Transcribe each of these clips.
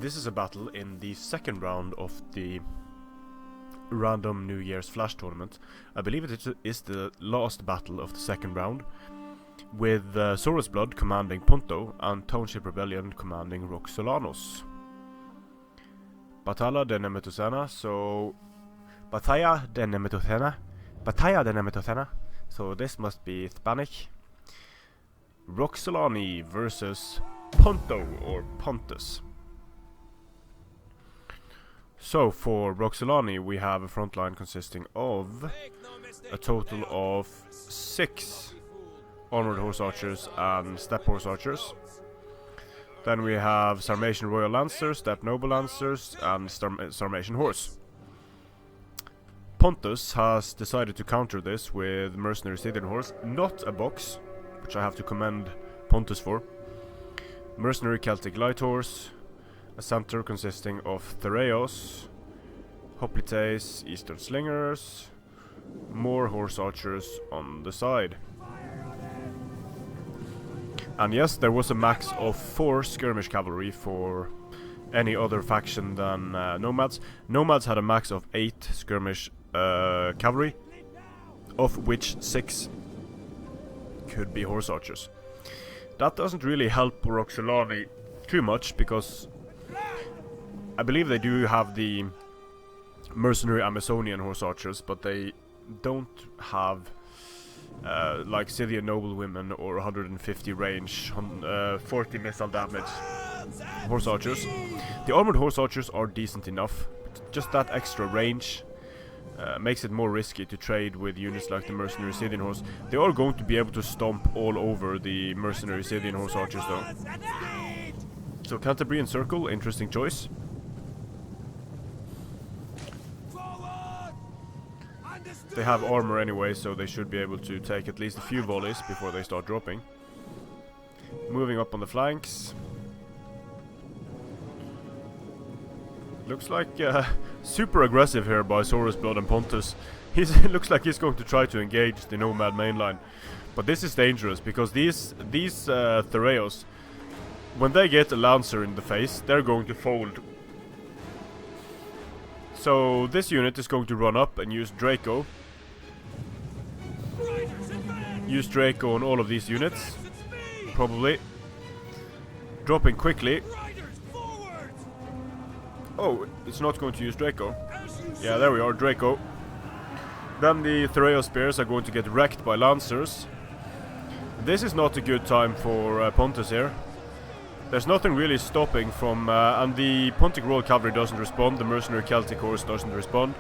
this is a battle in the second round of the random New Year's Flash tournament. I believe it is the last battle of the second round, with Saurus Blood commanding Ponto and Township Rebellion commanding Roxolanos. Batalla de Nemetocenna, so... Batalla de Nemetocenna, so this must be Spanish. Roxolani versus Ponto or Pontus. So for Roxolani we have a front line consisting of a total of 6 armored horse archers and steppe horse archers. Then we have Sarmatian Royal Lancers, Steppe Noble Lancers and Sarmatian Horse. Pontus has decided to counter this with Mercenary Scythian Horse, not a box, which I have to commend Pontus for. Mercenary Celtic Light Horse, a center consisting of Thereos, Hoplites, Eastern Slingers, more horse archers on the side. And yes, there was a max of 4 skirmish cavalry for any other faction than Nomads. Nomads had a max of 8 skirmish cavalry, of which 6 could be horse archers. That doesn't really help Roxolani too much, because I believe they do have the mercenary Amazonian horse archers, but they don't have like Scythian noblewomen or 150 range, 40 missile damage horse archers. The armored horse archers are decent enough, but just that extra range makes it more risky to trade with units like the mercenary Scythian horse. They are going to be able to stomp all over the mercenary Scythian horse archers though. So Cantabrian Circle, interesting choice. They have armor anyway, so they should be able to take at least a few volleys before they start dropping. Moving up on the flanks. Looks like super aggressive here by Saurus Blood and Pontus. It looks like he's going to try to engage the Nomad mainline. But this is dangerous, because these Thereos, when they get a Lancer in the face, they're going to fold. So this unit is going to run up and use Draco. Use Draco on all of these units, probably. Dropping quickly. Oh, it's not going to use Draco. Yeah, there we are, Draco. Then the Thereo Spears are going to get wrecked by Lancers. This is not a good time for Pontus here. There's nothing really stopping from... and the Pontic Royal Cavalry doesn't respond, the Mercenary Celtic Horse doesn't respond.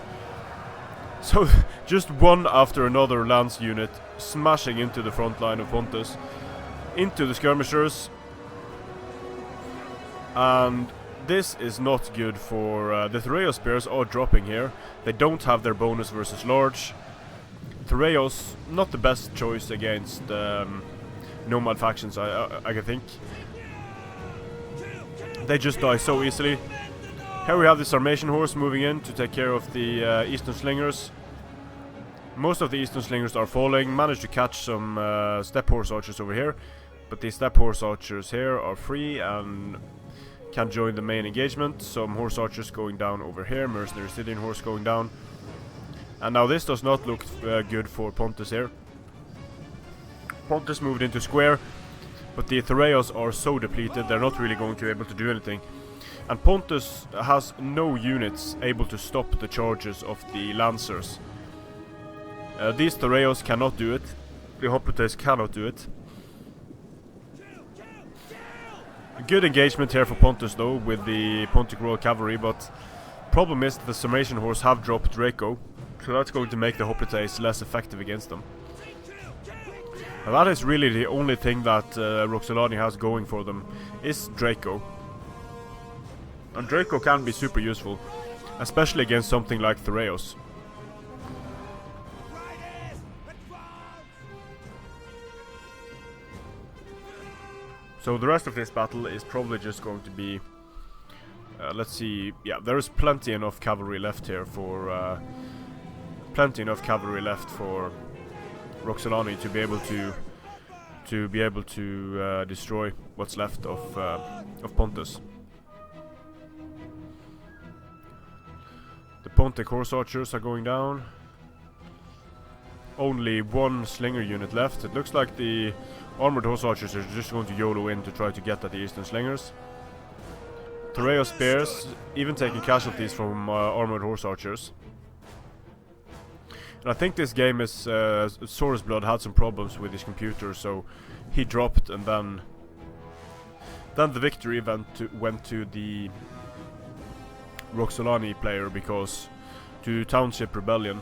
So, just one after another Lance unit smashing into the front line of Pontus. Into the skirmishers. And this is not good for... the Thereo Spears are dropping here. They don't have their bonus versus large. Thereos, not the best choice against Nomad factions, I can think. They just die so easily. Here we have the Sarmatian Horse moving in to take care of the Eastern Slingers. Most of the Eastern Slingers are falling. Managed to catch some Steppe Horse Archers over here, but the Steppe Horse Archers here are free and can join the main engagement. Some Horse Archers going down over here, Mercenary Scythian Horse going down. And now this does not look good for Pontus here. Pontus moved into square, but the Thereos are so depleted, they're not really going to be able to do anything. And Pontus has no units able to stop the charges of the Lancers. These Thereos cannot do it. The Hoplites cannot do it. A good engagement here for Pontus though, with the Pontic Royal Cavalry, but problem is that the Sarmatian Horse have dropped Draco, so that's going to make the Hoplites less effective against them. Now that is really the only thing that Roxolani has going for them, is Draco. And Draco can be super useful, especially against something like Thereos. So the rest of this battle is probably just going to be... let's see... Yeah, there is plenty enough cavalry left here for... Roxolani to be able to destroy what's left of Pontus. Pontic horse archers are going down. Only one slinger unit left. It looks like the armored horse archers are just going to YOLO in to try to get at the eastern slingers. Thoreo spears, even taking casualties from armored horse archers. And I think this game is Saurus Blood had some problems with his computer, so he dropped, and then the victory went to the Roxolani player because to Township Rebellion,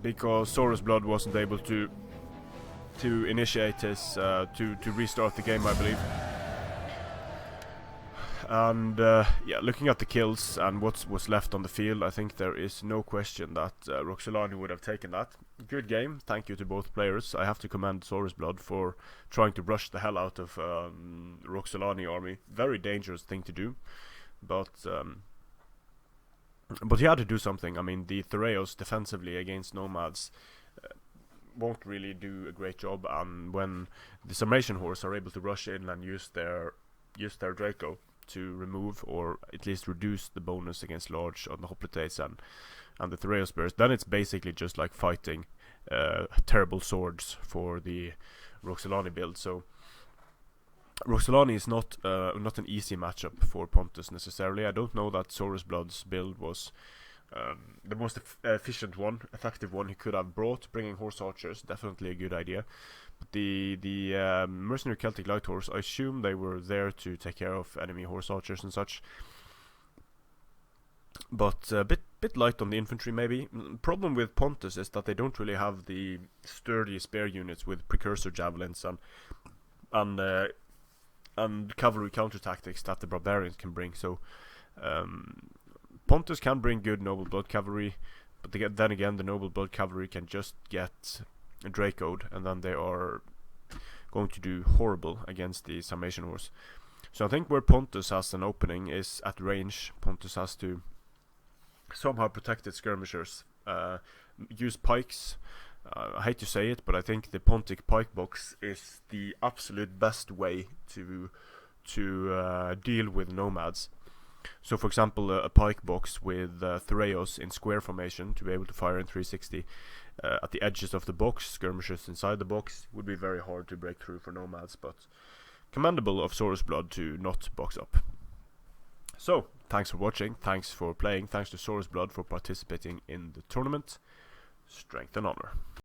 because Saurus Blood wasn't able to initiate his to restart the game, I believe. And yeah, looking at the kills and what was left on the field, I think there is no question that Roxolani would have taken that. Good game, thank you to both players. I have to commend Saurus Blood for trying to rush the hell out of Roxolani army. Very dangerous thing to do, but he had to do something. I mean, the Thoreos defensively against Nomads won't really do a great job, and when the Summation Horse are able to rush in and use their Draco to remove or at least reduce the bonus against large on the hoplites and the Thoreo spears, then it's basically just like fighting terrible swords for the Roxolani build. So Roxolani is not an easy matchup for Pontus necessarily. I don't know that Saurus Blood's build was the most efficient one, effective one he could have brought. Bringing horse archers, definitely a good idea. But the mercenary Celtic light horse, I assume they were there to take care of enemy horse archers and such. But a bit light on the infantry maybe. Problem with Pontus is that they don't really have the sturdy spear units with precursor javelins and cavalry counter tactics that the barbarians can bring. So Pontus can bring good noble blood cavalry, but then again the noble blood cavalry can just get Dracoed, and then they are going to do horrible against the Summation Horse. So I think where Pontus has an opening is at range. Pontus has to somehow protect its skirmishers, use pikes. I hate to say it, but I think the Pontic pike box is the absolute best way to deal with Nomads. So for example, a pike box with Thoreos in square formation to be able to fire in 360 at the edges of the box. Skirmishers inside the box would be very hard to break through for Nomads, but commendable of Saurus Blood to not box up. So, thanks for watching, thanks for playing, thanks to Saurus Blood for participating in the tournament. Strength and honor.